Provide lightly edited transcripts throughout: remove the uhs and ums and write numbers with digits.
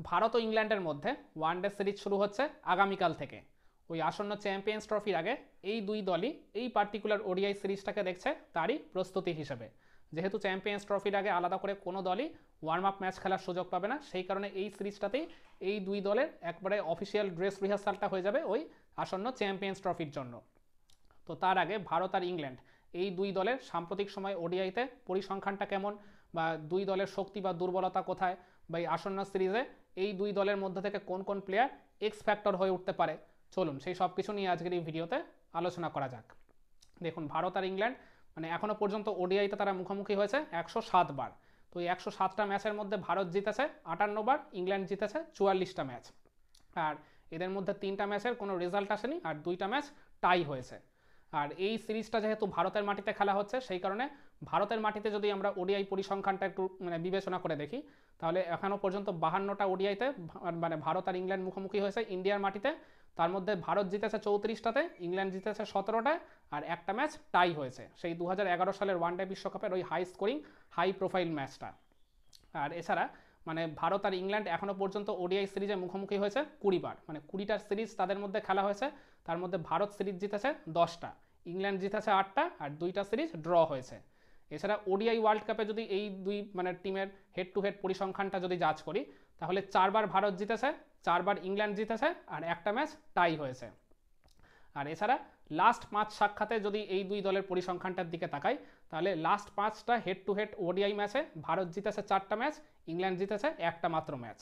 ভারত ও ইংল্যান্ডের মধ্যে one day series শুরু হচ্ছে আগামীকাল থেকে। ওই আসন্ন চ্যাম্পিয়ন্স ট্রফির আগে এই দুই দলই এই পার্টিকুলার ওডিআই সিরিজটাকে দেখছে তারই প্রস্তুতি হিসেবে। যেহেতু চ্যাম্পিয়ন্স ট্রফির আগে আলাদা করে কোনো দলই ওয়ার্ম আপ ম্যাচ খেলার সুযোগ পাবে না, সেই কারণে এই সিরিজটাতেই এই দুই দলের একবারে অফিসিয়াল ড্রেস রিহার্সালটা হয়ে যাবে ওই আসন্ন চ্যাম্পিয়ন্স ট্রফির জন্য। তো তার আগে ভারত আর ইংল্যান্ড এই দুই দলের সাম্প্রতিক সময় ওডিআইতে পরিসংখ্যানটা কেমন, বা দুই দলের শক্তি বা দুর্বলতা কোথায়, বা এই আসন্ন সিরিজে এই দুই দলের মধ্যে থেকে কোন কোন প্লেয়ার এক্স ফ্যাক্টর হয়ে উঠতে পারে, চলুন সেই সব কিছু নিয়ে আজকের এই ভিডিওতে আলোচনা করা যাক। দেখুন, ভারত আর ইংল্যান্ড মানে এখনও পর্যন্ত ওডিআইতে তারা মুখোমুখি হয়েছে 107 বার। তো এই 107টা ম্যাচের মধ্যে ভারত জিতেছে 58 বার, ইংল্যান্ড জিতেছে 44টা ম্যাচ। আর এদের মধ্যে 3টা ম্যাচের কোনো রেজাল্ট আসেনি আর 2টা ম্যাচ টাই হয়েছে। আর এই সিরিজটা যেহেতু ভারতের মাটিতে খেলা হচ্ছে, সেই কারণে ভারতের মাটিতে যদি আমরা ওডিআই পরিসংখ্যানটা একটু মানে বিবেচনা করে দেখি, তাহলে এখনও পর্যন্ত 52টা ওডিআইতে মানে ভারত আর ইংল্যান্ড মুখোমুখি হয়েছে ইন্ডিয়ার মাটিতে। তার মধ্যে ভারত জিতেছে 34টাতে, ইংল্যান্ড জিতেছে 17টায়, আর একটা ম্যাচ টাই হয়েছে সেই 2011 সালের ওয়ানডে বিশ্বকাপের ওই হাই স্কোরিং হাই প্রোফাইল ম্যাচটা। আর এছাড়া মানে ভারত আর ইংল্যান্ড এখনও পর্যন্ত ওডিআই সিরিজে মুখোমুখি হয়েছে 20 বার, মানে 20টার সিরিজ তাদের মধ্যে খেলা হয়েছে। তার মধ্যে ভারত সিরিজ জিতেছে 10টা, ইংল্যান্ড জিতেছে 8টা, আর 2টা সিরিজ ড্র হয়েছে। এছাড়া ওডিআই ওয়ার্ল্ড কাপে যদি এই দুই মানে টিমের হেড টু হেড পরিসংখ্যানটা যদি যাচ করি, তাহলে 4বার ভারত জিতেছে, 4বার ইংল্যান্ড জিতেছে, আর একটা ম্যাচ টাই হয়েছে। আর এছাড়া লাস্ট 5 সাক্ষাতে যদি এই দুই দলের পরিসংখ্যানটার দিকে তাকাই, তাহলে লাস্ট 5টা হেড টু হেড ওডিআই ম্যাচে ভারত জিতেছে 4টা ম্যাচ, ইংল্যান্ড জিতেছে একটা মাত্র ম্যাচ।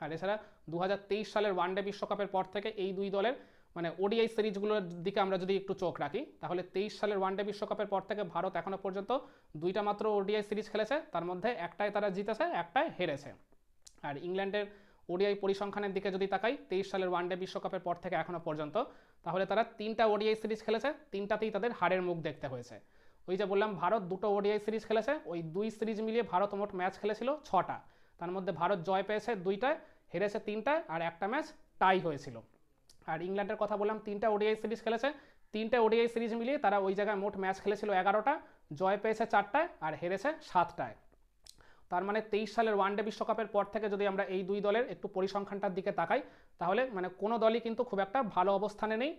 আর এছাড়া 2023 সালের ওয়ানডে বিশ্বকাপের পর থেকে এই দুই দলের মানে ওডিআই সিরিজগুলোর দিকে আমরা যদি একটু চোখ রাখি, তাহলে 23 সালের ওয়ানডে বিশ্বকাপের পর থেকে ভারত এখনও পর্যন্ত 2টা মাত্র ওডিআই সিরিজ খেলেছে, তার মধ্যে একটাই তারা জিতেছে, একটাই হেরেছে। আর ইংল্যান্ডের ওডিআই পরিসংখ্যানের দিকে যদি তাকাই 23 সালের ওয়ানডে বিশ্বকাপের পর থেকে এখনও পর্যন্ত, তাহলে তারা 3টা ওডিআই সিরিজ খেলেছে, 3টাতেই তাদের হারের মুখ দেখতে হয়েছে। ওই যে বললাম ভারত 2টো ওডিআই সিরিজ খেলেছে, ওই 2 সিরিজ মিলিয়ে ভারত মোট ম্যাচ খেলেছিল 6টা, তার মধ্যে ভারত জয় পেয়েছে 2টায়, হেরেছে 3টায়, আর একটা ম্যাচ টাই হয়েছিল। আর ইংল্যান্ডের কথা বললাম 3টা ওডিআই সিরিজ খেলেছে, 3টে ওডিআই সিরিজ মিলিয়ে তারা ওই জায়গায় মোট ম্যাচ খেলেছিল 11টা, জয় পেয়েছে 4টায়, আর হেরেছে 7টায়। তার মানে 23 সালের ওয়ানডে বিশ্বকাপের পর থেকে যদি আমরা এই দুই দলের একটু পরিসংখ্যানটার দিকে তাকাই, তাহলে মানে কোনো দলই কিন্তু খুব একটা ভালো অবস্থানে নেই।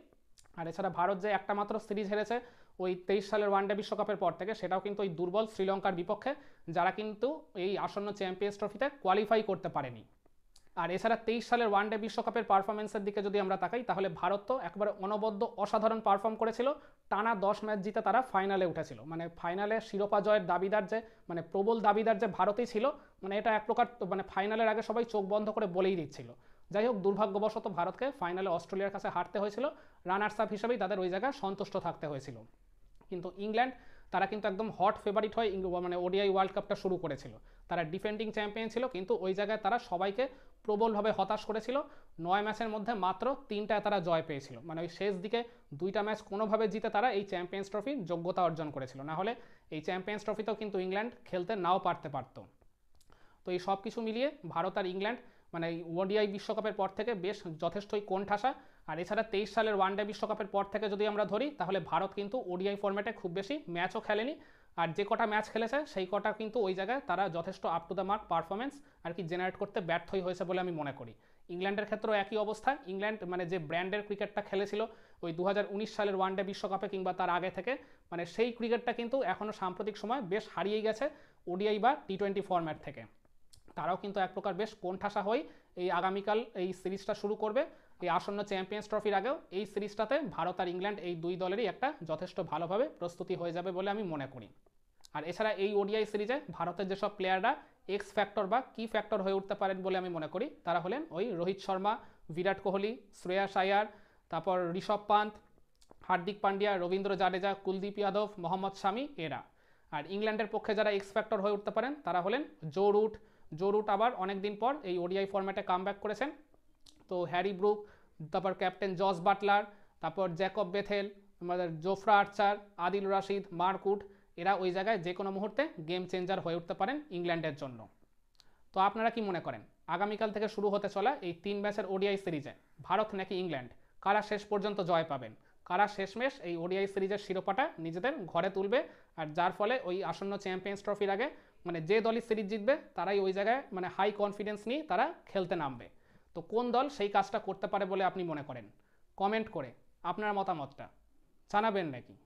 আর এছাড়া ভারত যে একটা মাত্র সিরিজ হেরেছে ওই 23 সালের ওয়ানডে বিশ্বকাপের পর থেকে, সেটাও কিন্তু ওই দুর্বল শ্রীলঙ্কার বিপক্ষে, যারা কিন্তু এই আসন্ন চ্যাম্পিয়ন্স ট্রফিতে কোয়ালিফাই করতে পারেনি। আর এছাড়া 23 সালের ওয়ানডে বিশ্বকাপের পারফরমেন্সের দিকে যদি আমরা তাকাই, তাহলে ভারত তো একবারে অনবদ্য অসাধারণ পারফর্ম করেছিল, টানা 10 ম্যাচ জিতে তারা ফাইনালে উঠেছিল। মানে ফাইনালে শিরোপা জয়ের দাবিদার যে মানে প্রবল দাবিদার যে ভারতই ছিল, মানে এটা এক প্রকার মানে ফাইনালের আগে সবাই চোখ বন্ধ করে বলেই দিচ্ছিল। যাই হোক, দুর্ভাগ্যবশত ভারতকে ফাইনালে অস্ট্রেলিয়ার কাছে হারতে হয়েছিল, রানার্স আপ হিসেবেই তাদের ওই জায়গায় সন্তুষ্ট থাকতে হয়েছিল। কিন্তু ইংল্যান্ড তারা কিন্তু একদম হট ফেভারিট হয়ে মানে ওডিআই ওয়ার্ল্ড কাপটা শুরু করেছিল। তারা ডিফেন্ডিং চ্যাম্পিয়ন ছিল, কিন্তু ওই জায়গায় তারা সবাইকে প্রবলভাবে হতাশ করেছিল। 9 ম্যাচের মধ্যে মাত্র 3টায় তারা জয় পেয়েছিল, মানে ওই শেষ দিকে 2টা ম্যাচ কোনোভাবে জিতে তারা এই চ্যাম্পিয়ন্স ট্রফির যোগ্যতা অর্জন করেছিল, না হলে এই চ্যাম্পিয়ন্স ট্রফিতেও কিন্তু ইংল্যান্ড খেলতে নাও পারত। তো এই সব কিছু মিলিয়ে ভারত আর ইংল্যান্ড মানে ওডিআই বিশ্বকাপের পর থেকে বেশ যথেষ্টই কোণঠাসা। আর এছাড়া 23 সালের ওয়ানডে বিশ্বকাপের পর থেকে যদি আমরা ধরি, তাহলে ভারত কিন্তু ওডিআই ফরম্যাটে খুব বেশি ম্যাচও খেলেনি, আর যে কটা ম্যাচ খেলেছে সেই কটা কিন্তু ওই জায়গায় তারা যথেষ্ট up to the mark performance আর কি জেনারেট করতে ব্যর্থই হয়েছে বলে আমি মনে করি। ইংল্যান্ডের ক্ষেত্রেও একই অবস্থা। ইংল্যান্ড মানে যে ব্র্যান্ডের ক্রিকেটটা খেলেছিল ওই 2019 সালের ওয়ানডে বিশ্বকাপে কিংবা তার আগে থেকে, মানে সেই ক্রিকেটটা কিন্তু এখনও সাম্প্রতিক সময় বেশ হারিয়ে গেছে ওডিআই বা টি20 ফরম্যাট থেকে। তারাও কিন্তু এক প্রকার বেশ কোণঠাসা হয়ে এই আগামীকাল এই সিরিজটা শুরু করবে। এই আসন্ন চ্যাম্পিয়ন্স ট্রফির আগেও এই সিরিজটাতে ভারত আর ইংল্যান্ড এই দুই দলেরই একটা যথেষ্ট ভালোভাবে প্রস্তুতি হয়ে যাবে বলে আমি মনে করি। আর এছাড়া এই ওডিআই সিরিজে ভারতের যেসব প্লেয়াররা এক্স ফ্যাক্টর বা কি ফ্যাক্টর হয়ে উঠতে পারেন বলে আমি মনে করি, তারা হলেন ওই রোহিত শর্মা, বিরাট কোহলি, শ্রেয়াস আয়ার, তারপর ঋষভ পান্ত, হার্দিক পান্ডিয়া, রবীন্দ্র জাডেজা, কুলদীপ যাদব, মোহাম্মদ শামি এরা। আর ইংল্যান্ডের পক্ষে যারা এক্স ফ্যাক্টর হয়ে উঠতে পারেন তারা হলেন জো রুট আবার অনেকদিন পর এই ওডিআই ফরম্যাটে কামব্যাক করেছেন। তো হ্যারি ব্রুক, তারপর ক্যাপ্টেন জস বাটলার, তারপর জ্যাকব বেথেল, আমাদের জোফরা আর্চার, আদিল রাশিদ, মার্কুট, এরা ওই জায়গায় যে কোনো মুহূর্তে গেম চেঞ্জার হয়ে উঠতে পারেন ইংল্যান্ডের জন্য। তো আপনারা কি মনে করেন আগামীকাল থেকে শুরু হতে চলা এই 3 ম্যাচের ওডিআই সিরিজে ভারত নাকি ইংল্যান্ড কারা শেষ পর্যন্ত জয় পাবেন, কারা শেষমেশ এই ওডিআই সিরিজের শিরোপাটা নিজেদের ঘরে তুলবে, আর যার ফলে ওই আসন্ন চ্যাম্পিয়ন্স ট্রফির আগে মানে যে দলই সিরিজ জিতবে তারাই ওই জায়গায় মানে হাই কনফিডেন্স নিয়ে তারা খেলতে নামবে। তো কোন দল সেই কাজটা করতে পারে বলে আপনি মনে করেন? কমেন্ট করে আপনার মতামতটা জানাবেন নাকি?